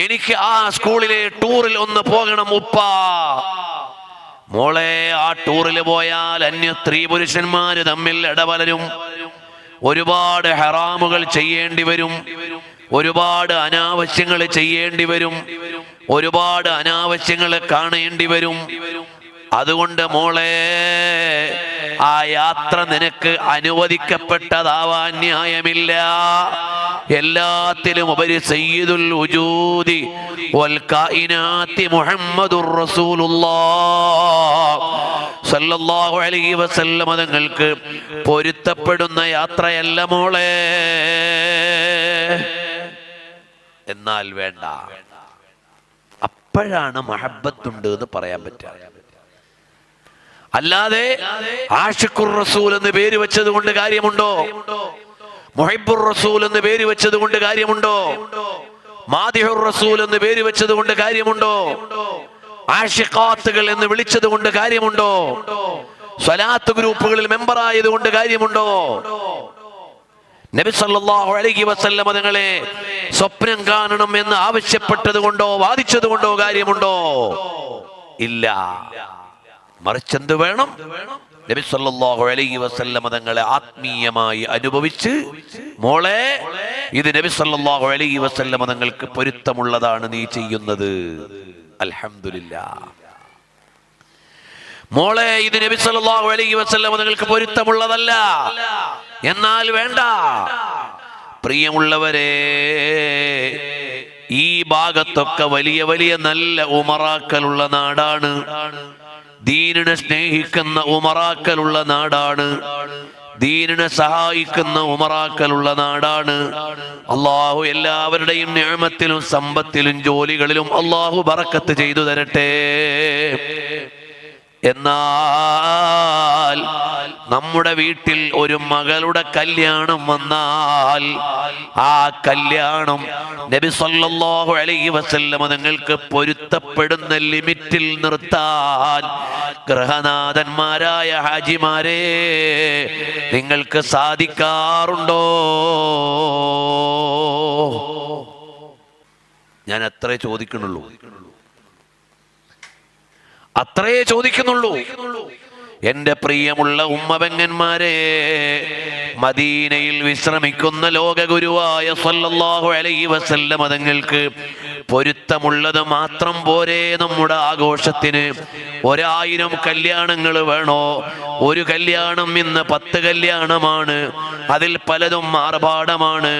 എനിക്ക് ആ സ്കൂളിലെ ടൂറിൽ ഒന്ന് പോകണം ഉപ്പാ. മോളെ, ആ ടൂറിൽ പോയാൽ അന്യ സ്ത്രീ പുരുഷന്മാര് തമ്മിൽ ഇടപലരും, ഒരുപാട് ഹറാമുകൾ ചെയ്യേണ്ടി വരും, ഒരുപാട് അനാവശ്യങ്ങൾ ചെയ്യേണ്ടി വരും, ഒരുപാട് അനാവശ്യങ്ങൾ കാണേണ്ടി വരും. അതുകൊണ്ട് മോളെ, ആ യാത്ര നിനക്ക് അനുവദിക്കപ്പെട്ടതാവാൻ ന്യായമില്ല. എല്ലാത്തിലും ഉപരി സയ്യിദുൽ വജൂദി വൽ കായിനാത്തി മുഹമ്മദുർ റസൂലുള്ളാഹ് സല്ലല്ലാഹു അലൈഹി വസല്ലം തങ്ങൾക്ക് പൊരുത്തപ്പെടുന്ന യാത്രയല്ല മോളെ. എന്നാൽ വേണ്ട, അപ്പോഴാണ് മഹബ്ബത്തുണ്ട് എന്ന് പറയാൻ പറ്റുക. അല്ലാതെ ആഷിഖുർ റസൂൽ എന്ന് പേര് വെച്ചത് കൊണ്ട് കാര്യമുണ്ടോ? മുഹിബ്ബുർ റസൂൽ എന്ന് പേര് വെച്ചത് കൊണ്ട് കാര്യമുണ്ടോ? മാദിഹുർ റസൂൽ എന്ന് പേര് വെച്ചത് കൊണ്ട് കാര്യമുണ്ടോ? ആഷിഖാത്തുകൾ എന്ന് വിളിച്ചത് കൊണ്ട് കാര്യമുണ്ടോ? സ്വലാത്ത് ഗ്രൂപ്പുകളിൽ മെമ്പർ ആയത് കൊണ്ട് കാര്യമുണ്ടോ? നബി സല്ലല്ലാഹു അലൈഹി വസല്ലം തങ്ങളെ സ്വപ്നം കാണണം എന്ന് ആവശ്യപ്പെട്ടത് കൊണ്ടോ വാദിച്ചത് കൊണ്ടോ കാര്യമുണ്ടോ? ഇല്ല. മറിച്ചെന്ത് വേണം? നബി സല്ലല്ലാഹു അലൈഹി വസല്ലം തങ്ങളെ ആത്മീയമായി അനുഭവിച്ച്, മോളെ, ഇത് നബി സല്ലല്ലാഹു അലൈഹി വസല്ലം തങ്ങൾക്ക് പൊരുത്തമുള്ളതാണ് നീ ചെയ്യുന്നത്, അൽഹംദുലില്ലാഹ്. മോളെ, ഇത് നബി സല്ലല്ലാഹു അലൈഹി വസല്ലം തങ്ങൾക്ക് പൊരുത്തമുള്ളതല്ല, എന്നാൽ വേണ്ട. പ്രിയമുള്ളവരെ, ഈ ഭാഗത്തൊക്കെ വലിയ വലിയ നല്ല ഉമറാക്കളുള്ള നാടാണ്, ദീനിനെ സ്നേഹിക്കുന്ന ഉമറാക്കളുള്ള നാടാണ്, ദീനിനെ സഹായിക്കുന്ന ഉമറാക്കളുള്ള നാടാണ്. അള്ളാഹു എല്ലാവരുടെയും നിഅമത്തിലും സമ്പത്തിലും ജോലികളിലും അള്ളാഹു ബറക്കത്ത് ചെയ്തു തരട്ടെ. എന്നാൽ നമ്മുടെ വീട്ടിൽ ഒരു മകളുടെ കല്യാണം വന്നാൽ ആ കല്യാണം നബി സല്ലല്ലാഹു അലൈഹി വസല്ലം തങ്ങൾക്ക് പൊരുത്തപ്പെടുന്ന ലിമിറ്റിൽ നിർത്താൻ ഗൃഹനാഥന്മാരായ ഹാജിമാരെ നിങ്ങൾക്ക് സാധിക്കാറുണ്ടോ? ഞാൻ അത്രേ ചോദിക്കുന്നുള്ളൂ, അത്രേ ചോദിക്കുന്നുള്ളൂ. എന്റെ പ്രിയമുള്ള ഉമ്മബെങ്ങന്മാരെ, മദീനയിൽ വിശ്രമിക്കുന്ന ലോകഗുരുവായ സല്ലല്ലാഹു അലൈഹി വസല്ലം തങ്ങൾക്ക് പൊരുത്തമുള്ളത് മാത്രം പോരെ നമ്മുടെ ആഘോഷത്തിന്? 1000 കല്യാണങ്ങൾ വേണോ? ഒരു കല്യാണം ഇന്ന് 10 കല്യാണമാണ്. അതിൽ പലതും ആർഭാടമാണ്,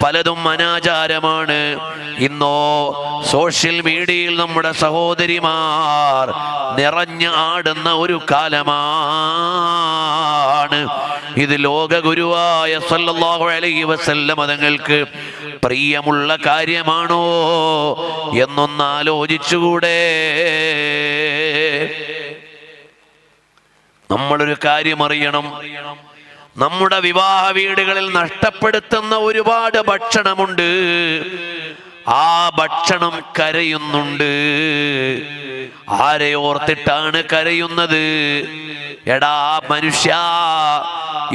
പലതും അനാചാരമാണ്. ഇന്നോ സോഷ്യൽ മീഡിയയിൽ നമ്മുടെ സഹോദരിമാർ നിറഞ്ഞ് ആടുന്ന ഒരു കാലമാണ് ഇത്. ലോകഗുരുവായ സല്ലല്ലാഹു അലൈഹി വസല്ലം തങ്ങൾക്ക് പ്രിയമുള്ള കാര്യമാണോ എന്നൊന്ന് ആലോചിച്ചുകൂടെ? നമ്മളൊരു കാര്യം അറിയണം, നമ്മുടെ വിവാഹ വീടുകളിൽ നഷ്ടപ്പെടുത്തുന്ന ഒരുപാട് ഭക്ഷണമുണ്ട്. ആ ഭക്ഷണം കരയുന്നുണ്ട്. ആരെയോർത്തിട്ടാണ് കരയുന്നത്? എടാ മനുഷ്യ,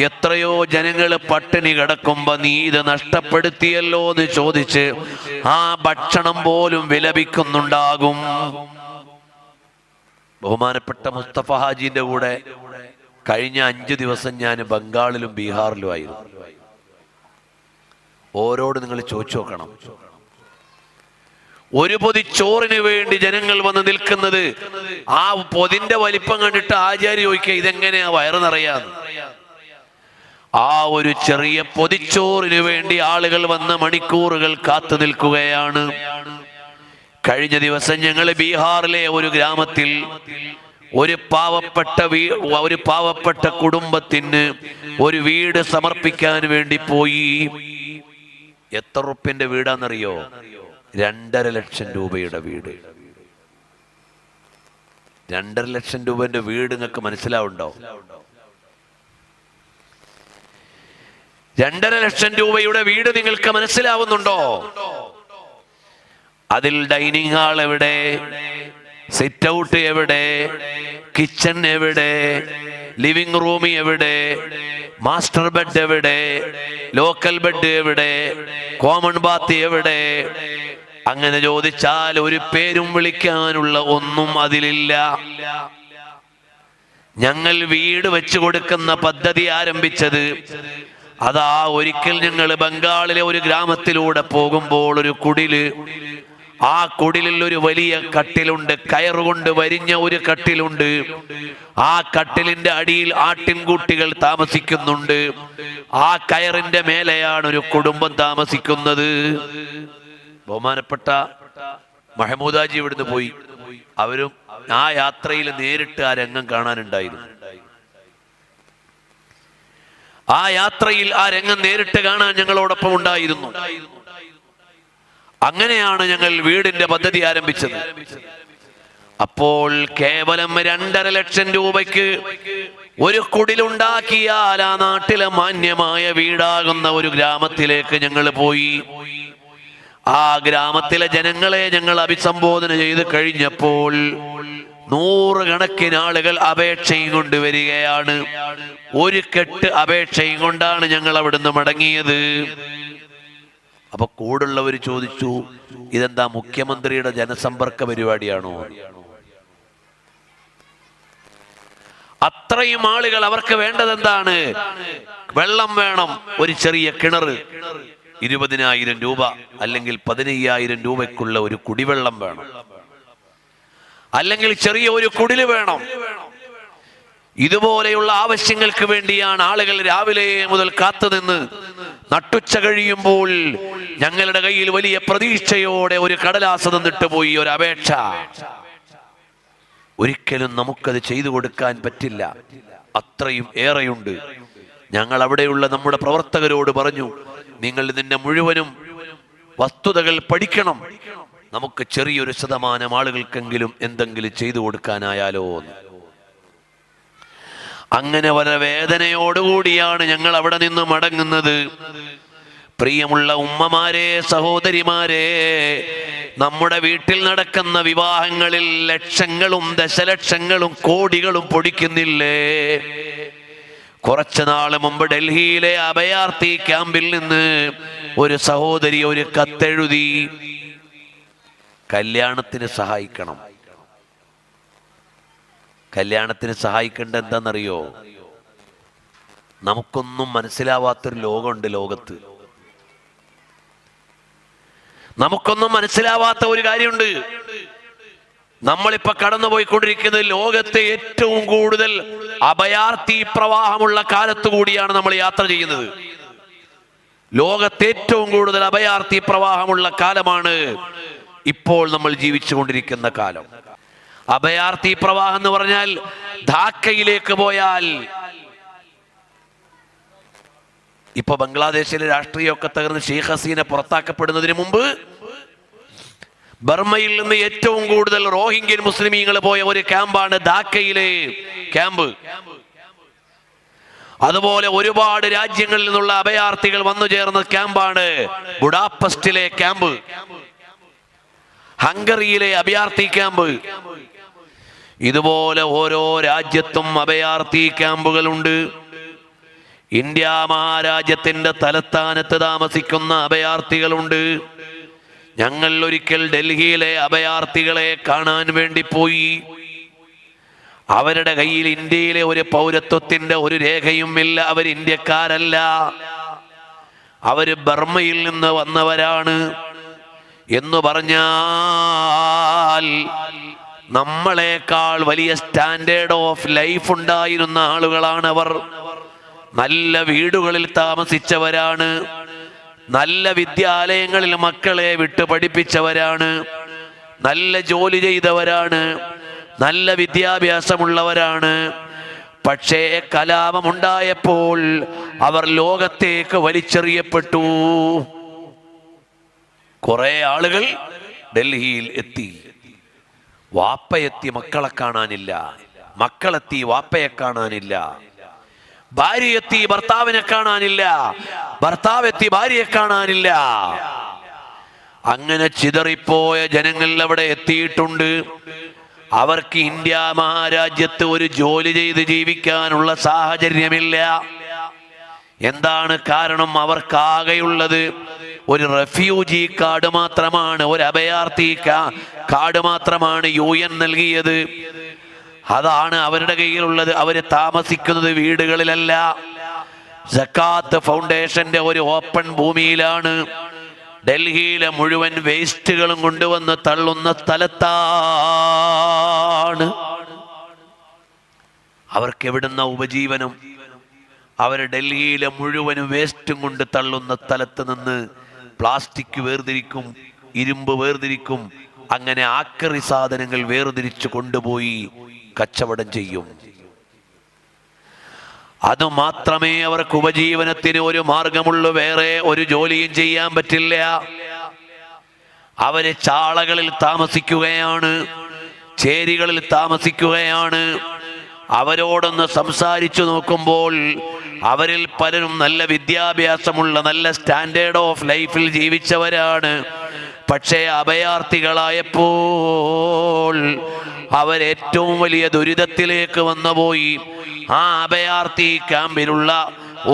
എത്രയോ ജനങ്ങൾ പട്ടിണി കിടക്കുമ്പോ നീ ഇത് നഷ്ടപ്പെടുത്തിയല്ലോ എന്ന് ചോദിച്ച് ആ ഭക്ഷണം പോലും വിലപിക്കുന്നുണ്ടാകും. ബഹുമാനപ്പെട്ട മുസ്തഫ ഹാജിന്റെ കൂടെ കഴിഞ്ഞ 5 ദിവസം ഞാൻ ബംഗാളിലും ബീഹാറിലും ആയിരുന്നു. ഓരോട് നിങ്ങൾ ചോദിച്ചു നോക്കണം, ഒരു പൊതി ചോറിന് വേണ്ടി ജനങ്ങൾ വന്ന് നിൽക്കുന്നത്. ആ പൊതിന്റെ വലിപ്പം കണ്ടിട്ട് ആചാര്യ ചോദിക്കുക, ഇതെങ്ങനെയാ വയറ് നിറയാന്ന്? ആ ഒരു ചെറിയ പൊതിച്ചോറിന് വേണ്ടി ആളുകൾ വന്ന് മണിക്കൂറുകൾ കാത്തു നിൽക്കുകയാണ്. കഴിഞ്ഞ ദിവസം ഞങ്ങൾ ബീഹാറിലെ ഒരു ഗ്രാമത്തിൽ ഒരു പാവപ്പെട്ട കുടുംബത്തിന് ഒരു വീട് സമർപ്പിക്കാൻ വേണ്ടി പോയി. എത്ര റുപ്യന്റെ വീടാന്നറിയോ? 2.5 ലക്ഷം രൂപയുടെ വീട്. 2.5 ലക്ഷം രൂപന്റെ വീട് നിങ്ങൾക്ക് മനസ്സിലാവുണ്ടോ? 2.5 ലക്ഷം രൂപയുടെ വീട് നിങ്ങൾക്ക് മനസ്സിലാവുന്നുണ്ടോ? അതിൽ ഡൈനിങ് ഹാൾ എവിടെ? സിറ്റ് ഔട്ട് എവിടെ? കിച്ചൺ എവിടെ? ലിവിംഗ് റൂം എവിടെ? മാസ്റ്റർ ബെഡ് എവിടെ? ലോക്കൽ ബെഡ് എവിടെ? കോമൺ ബാത്ത് എവിടെ? അങ്ങനെ ചോദിച്ചാൽ ഒരു പേരും വിളിക്കാനുള്ള ഒന്നും അതിലില്ല. ഞങ്ങൾ വീട് വെച്ചു കൊടുക്കുന്ന പദ്ധതി ആരംഭിച്ചത് അതാ ഒരിക്കൽ ഞങ്ങൾ ബംഗാളിലെ ഒരു ഗ്രാമത്തിലൂടെ പോകുമ്പോൾ ഒരു കുടില്, ആ കുടിലിൽ ഒരു വലിയ കട്ടിലുണ്ട്, കയറുകൊണ്ട് വരിഞ്ഞ ഒരു കട്ടിലുണ്ട്. ആ കട്ടിലിന്റെ അടിയിൽ ആട്ടിൻകുട്ടികൾ താമസിക്കുന്നുണ്ട്. ആ കയറിന്റെ മേലെയാണ് ഒരു കുടുംബം താമസിക്കുന്നത്. ബഹുമാനപ്പെട്ട മഹമൂദാജി ഇവിടുന്ന് പോയി. അവരും ആ യാത്രയിൽ നേരിട്ട് ആ രംഗം കാണാനുണ്ടായിരുന്നു. ആ യാത്രയിൽ ആ രംഗം നേരിട്ട് കാണാൻ ഞങ്ങളോടൊപ്പം ഉണ്ടായിരുന്നു. അങ്ങനെയാണ് ഞങ്ങൾ വീടിന്റെ പദ്ധതി ആരംഭിച്ചത്. അപ്പോൾ കേവലം 2.5 ലക്ഷം രൂപയ്ക്ക് ഒരു കുടിലുണ്ടാക്കിയാൽ ആ നാട്ടിലെ മാന്യമായ വീടാകുന്ന ഒരു ഗ്രാമത്തിലേക്ക് ഞങ്ങൾ പോയി. ആ ഗ്രാമത്തിലെ ജനങ്ങളെ ഞങ്ങൾ അഭിസംബോധന ചെയ്ത് കഴിഞ്ഞപ്പോൾ 100 കണക്കിന് ആളുകൾ അപേക്ഷയും കൊണ്ടുവരികയാണ്. ഒരു കെട്ട് അപേക്ഷയും കൊണ്ടാണ് ഞങ്ങൾ അവിടുന്ന് മടങ്ങിയത്. അപ്പൊ കൂടുള്ളവർ ചോദിച്ചു, ഇതെന്താ മുഖ്യമന്ത്രിയുടെ ജനസമ്പർക്ക പരിപാടിയാണോ? അത്രയും ആളുകൾ, അവർക്ക് വേണ്ടത് എന്താണ്? വെള്ളം വേണം. ഒരു ചെറിയ കിണർ 20,000 രൂപ അല്ലെങ്കിൽ 15,000 രൂപയ്ക്കുള്ള ഒരു കുടിവെള്ളം വേണം, അല്ലെങ്കിൽ ചെറിയ ഒരു കുടില് വേണം. ഇതുപോലെയുള്ള ആവശ്യങ്ങൾക്ക് വേണ്ടിയാണ് ആളുകൾ രാവിലെ മുതൽ കാത്തുനിന്ന് നട്ടുച്ച കഴിയുമ്പോൾ ഞങ്ങളുടെ കയ്യിൽ വലിയ പ്രതീക്ഷയോടെ ഒരു കടലാസ് തന്നിട്ട് പോയി, ഒരു അപേക്ഷ. ഒരിക്കലും നമുക്കത് ചെയ്തു കൊടുക്കാൻ പറ്റില്ല, അത്രയും ഏറെയുണ്ട്. ഞങ്ങൾ അവിടെയുള്ള നമ്മുടെ പ്രവർത്തകരോട് പറഞ്ഞു, നിങ്ങൾ ഇതിന്റെ മുഴുവനും വസ്തുതകൾ പഠിക്കണം, നമുക്ക് ചെറിയൊരു ശതമാനം ആളുകൾക്കെങ്കിലും എന്തെങ്കിലും ചെയ്തു കൊടുക്കാനായാലോ എന്ന്. അങ്ങനെ വളരെ വേദനയോടുകൂടിയാണ് ഞങ്ങൾ അവിടെ നിന്ന് മടങ്ങുന്നത്. പ്രിയമുള്ള ഉമ്മമാരെ, സഹോദരിമാരെ, നമ്മുടെ വീട്ടിൽ നടക്കുന്ന വിവാഹങ്ങളിൽ ലക്ഷങ്ങളും ദശലക്ഷങ്ങളും കോടികളും പൊടിക്കുന്നില്ലേ? കുറച്ചു നാള് മുമ്പ് ഡൽഹിയിലെ അഭയാർത്ഥി ക്യാമ്പിൽ നിന്ന് ഒരു സഹോദരി ഒരു കത്തെഴുതി, കല്യാണത്തിന് സഹായിക്കണം. കല്യാണത്തിന് സഹായിക്കേണ്ട എന്താണെന്നറിയോ? നമുക്കൊന്നും മനസ്സിലാവാത്തൊരു ലോകമുണ്ട് ലോകത്ത്. നമുക്കൊന്നും മനസ്സിലാവാത്ത ഒരു കാര്യമുണ്ട്. നമ്മളിപ്പോ കടന്നുപോയിക്കൊണ്ടിരിക്കുന്നത് ലോകത്തെ ഏറ്റവും കൂടുതൽ അഭയാർത്ഥി പ്രവാഹമുള്ള കാലത്തു കൂടിയാണ് നമ്മൾ യാത്ര ചെയ്യുന്നത്. ലോകത്തെ ഏറ്റവും കൂടുതൽ അഭയാർത്ഥി പ്രവാഹമുള്ള കാലമാണ് ഇപ്പോൾ നമ്മൾ ജീവിച്ചുകൊണ്ടിരിക്കുന്ന കാലം. അഭയാർത്ഥി പ്രവാഹം എന്ന് പറഞ്ഞാൽ ധാക്കയിലേക്ക് പോയാൽ, ഇപ്പൊ ബംഗ്ലാദേശിലെ രാഷ്ട്രീയമൊക്കെ തകർന്ന് ഷെയ്ഖ് ഹസീന പുറത്താക്കപ്പെടുന്നതിന് മുമ്പ് ബർമയിൽ നിന്ന് ഏറ്റവും കൂടുതൽ റോഹിംഗ്യൻ മുസ്ലിമീങ്ങൾ പോയ ഒരു ക്യാമ്പാണ് ധാക്കയിലെ ക്യാമ്പ്. അതുപോലെ ഒരുപാട് രാജ്യങ്ങളിൽ നിന്നുള്ള അഭയാർത്ഥികൾ വന്നു ചേർന്ന ക്യാമ്പാണ് ബുഡാപെസ്റ്റിലെ ക്യാമ്പ്, ഹംഗറിയിലെ അഭയാർത്ഥി ക്യാമ്പ്. ഇതുപോലെ ഓരോ രാജ്യത്തും അഭയാർത്ഥി ക്യാമ്പുകളുണ്ട്. ഇന്ത്യ മഹാരാജ്യത്തിന്റെ തലസ്ഥാനത്ത് താമസിക്കുന്ന അഭയാർത്ഥികളുണ്ട്. ഞങ്ങൾ ഒരിക്കൽ ഡൽഹിയിലെ അഭയാർത്ഥികളെ കാണാൻ വേണ്ടി പോയി. അവരുടെ കയ്യിൽ ഇന്ത്യയിലെ ഒരു പൗരത്വത്തിന്റെ ഒരു രേഖയും ഇല്ല. അവർ ഇന്ത്യക്കാരല്ല, അവര് ബർമയിൽ നിന്ന് വന്നവരാണ്. എന്ന് പറഞ്ഞാൽ നമ്മളെക്കാൾ വലിയ സ്റ്റാൻഡേർഡ് ഓഫ് ലൈഫ് ഉണ്ടായിരുന്ന ആളുകളാണ് അവർ. നല്ല വീടുകളിൽ താമസിച്ചവരാണ്, നല്ല വിദ്യാലയങ്ങളിൽ മക്കളെ വിട്ട് പഠിപ്പിച്ചവരാണ്, നല്ല ജോലി ചെയ്തവരാണ്, നല്ല വിദ്യാഭ്യാസമുള്ളവരാണ്. പക്ഷേ കലാപമുണ്ടായപ്പോൾ അവർ ലോകത്തേക്ക് വലിച്ചെറിയപ്പെട്ടു. കുറെ ആളുകൾ ഡൽഹിയിൽ എത്തി, വാപ്പയെത്തി മക്കളെ കാണാനില്ല, മക്കളെത്തി വാപ്പയെ കാണാനില്ല, ഭാര്യയെത്തി ഭർത്താവിനെ കാണാനില്ല, ഭർത്താവെത്തി ഭാര്യയെ കാണാനില്ല. അങ്ങനെ ചിതറിപ്പോയ ജനങ്ങൾ അവിടെ എത്തിയിട്ടുണ്ട്. അവർക്ക് ഇന്ത്യ മഹാരാജ്യത്ത് ഒരു ജോലി ചെയ്ത് ജീവിക്കാനുള്ള സാഹചര്യമില്ല. എന്താണ് കാരണം? അവർക്കാകെയുള്ളത് ഒരു റെഫ്യൂജി കാർഡ് മാത്രമാണ്, ഒരു അഭയാർത്ഥി കാർഡ് മാത്രമാണ് UN നൽകിയത്. അതാണ് അവരുടെ കയ്യിലുള്ളത്. അവര് താമസിക്കുന്നത് വീടുകളിലല്ല, സക്കാത്ത് ഫൗണ്ടേഷന്റെ ഒരു ഓപ്പൺ ഭൂമിയിലാണ്. ഡൽഹിയിലെ മുഴുവൻ വേസ്റ്റുകളും കൊണ്ടുവന്ന് തള്ളുന്ന സ്ഥലത്താണ്. അവർക്ക് എവിടുന്ന ഉപജീവനം? അവർ ഡൽഹിയിലെ മുഴുവൻ വേസ്റ്റും കൊണ്ട് തള്ളുന്ന സ്ഥലത്ത് നിന്ന് പ്ലാസ്റ്റിക് വേർതിരിക്കും, ഇരുമ്പ് വേർതിരിക്കും, അങ്ങനെ ആക്രി സാധനങ്ങൾ വേർതിരിച്ചു കൊണ്ടുപോയി കച്ചവടം ചെയ്യും. അതുമാത്രമേ അവർക്ക് ഉപജീവനത്തിന് ഒരു മാർഗമുള്ളൂ. വേറെ ഒരു ജോലിയും ചെയ്യാൻ പറ്റില്ല. അവര് ചാളകളിൽ താമസിക്കുകയാണ്, ചേരികളിൽ താമസിക്കുകയാണ്. അവരോടൊന്ന് സംസാരിച്ചു നോക്കുമ്പോൾ അവരിൽ പലരും നല്ല വിദ്യാഭ്യാസമുള്ള, നല്ല സ്റ്റാൻഡേർഡ് ഓഫ് ലൈഫിൽ ജീവിച്ചവരാണ്. പക്ഷേ അഭയാർത്ഥികളായപ്പോൾ അവരേറ്റവും വലിയ ദുരിതത്തിലേക്ക് വന്നുപോയി. ആ അഭയാർത്ഥി ക്യാമ്പിലുള്ള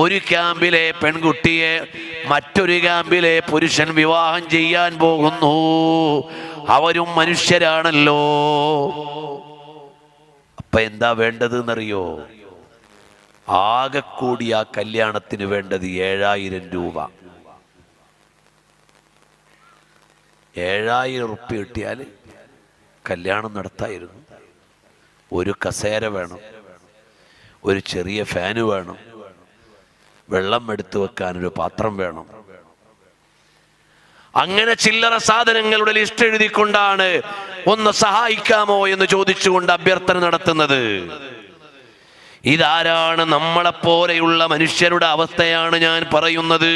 ഒരു ക്യാമ്പിലെ പെൺകുട്ടിയെ മറ്റൊരു ക്യാമ്പിലെ പുരുഷൻ വിവാഹം ചെയ്യാൻ പോകുന്നു. അവരും മനുഷ്യരാണല്ലോ. അപ്പൊ എന്താ വേണ്ടത് എന്നറിയോ? ആകെ കൂടി ആ കല്യാണത്തിന് വേണ്ടത് 7000 രൂപ. 7000 റുപ്യ കിട്ടിയാൽ കല്യാണം നടത്തായിരുന്നു. ഒരു കസേര വേണം, ഒരു ചെറിയ ഫാന് വേണം, വെള്ളം എടുത്തു വെക്കാനൊരു പാത്രം വേണം. അങ്ങനെ ചില്ലറ സാധനങ്ങളുടെ ലിസ്റ്റ് എഴുതിക്കൊണ്ടാണ് ഒന്ന് സഹായിക്കാമോ എന്ന് ചോദിച്ചുകൊണ്ട് അഭ്യർത്ഥന നടത്തുന്നത്. ഇതാരാണ്? നമ്മളെപ്പോലെയുള്ള മനുഷ്യരുടെ അവസ്ഥയാണ് ഞാൻ പറയുന്നത്.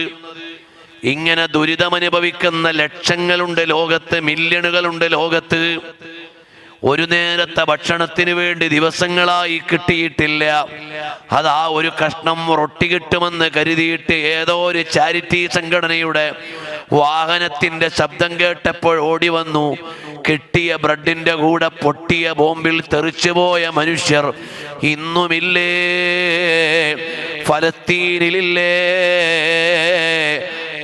ഇങ്ങനെ ദുരിതമനുഭവിക്കുന്ന ലക്ഷങ്ങളുണ്ട് ലോകത്ത്, മില്യണുകളുണ്ട് ലോകത്ത്. ഒരു നേരത്തെ ഭക്ഷണത്തിന് വേണ്ടി ദിവസങ്ങളായി കിട്ടിയിട്ടില്ല. അതാ ഒരു കഷ്ണം റൊട്ടി കിട്ടുമെന്ന് കരുതിയിട്ട് ഏതോ ഒരു ചാരിറ്റി സംഘടനയുടെ വാഹനത്തിന്റെ ശബ്ദം കേട്ടപ്പോൾ ഓടി വന്നു. കിട്ടിയ ബ്രെഡിന്റെ കൂടെ പൊട്ടിയ ബോംബിൽ തെറിച്ചുപോയ മനുഷ്യർ ഇന്നുമില്ലേ? ഫലസ്തീനിലില്ലേ?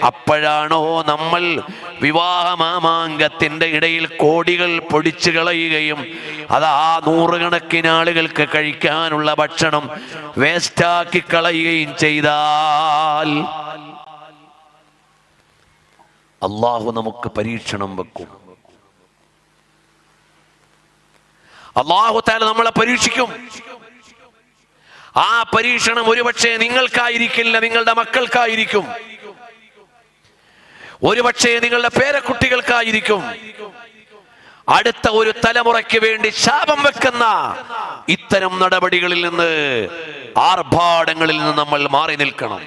അപ്പോഴാണോ നമ്മൾ വിവാഹമാമാങ്കത്തിന്റെ ഇടയിൽ കോടികൾ പൊടിച്ചു കളയുകയും അതാ നൂറുകണക്കിന് ആളുകൾക്ക് കഴിക്കാനുള്ള ഭക്ഷണം വേസ്റ്റാക്കി കളയുകയും ചെയ്താൽ അള്ളാഹു നമുക്ക് പരീക്ഷണം വെക്കും. അള്ളാഹു തആല നമ്മളെ പരീക്ഷിക്കും. ആ പരീക്ഷണം ഒരുപക്ഷെ നിങ്ങൾക്കായിരിക്കില്ല, നിങ്ങളുടെ മക്കൾക്കായിരിക്കും. ഒരുപക്ഷെ നിങ്ങളുടെ പേരക്കുട്ടികൾക്കായിരിക്കും. അടുത്ത ഒരു തലമുറയ്ക്ക് വേണ്ടി ശാപം വെക്കുന്ന ഇത്തരം നടപടികളിൽ നിന്ന്, ആർഭാടങ്ങളിൽ നിന്ന് നമ്മൾ മാറി നിൽക്കണം.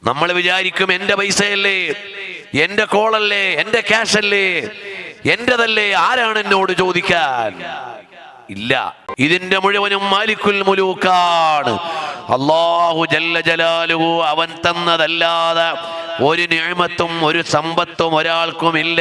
നമ്മൾ വിചാരിക്കും എന്റെ പൈസയല്ലേ, എന്റെ കോളല്ലേ, എന്റെ ക്യാഷ് അല്ലേ, എന്റേതല്ലേ, ആരാണ് എന്നോട് ചോദിക്കാൻ? ഇല്ല, ഇതിന്റെ മുഴുവനും മാലിക്കുൽ മുലൂക്കാണ്. അല്ലാഹു ജല്ല ജലാലുഹു അവൻ തന്നതല്ലാതെ ഒരു നിഅമത്തും ഒരു സമ്പത്തും ഒരാൾക്കുമില്ല.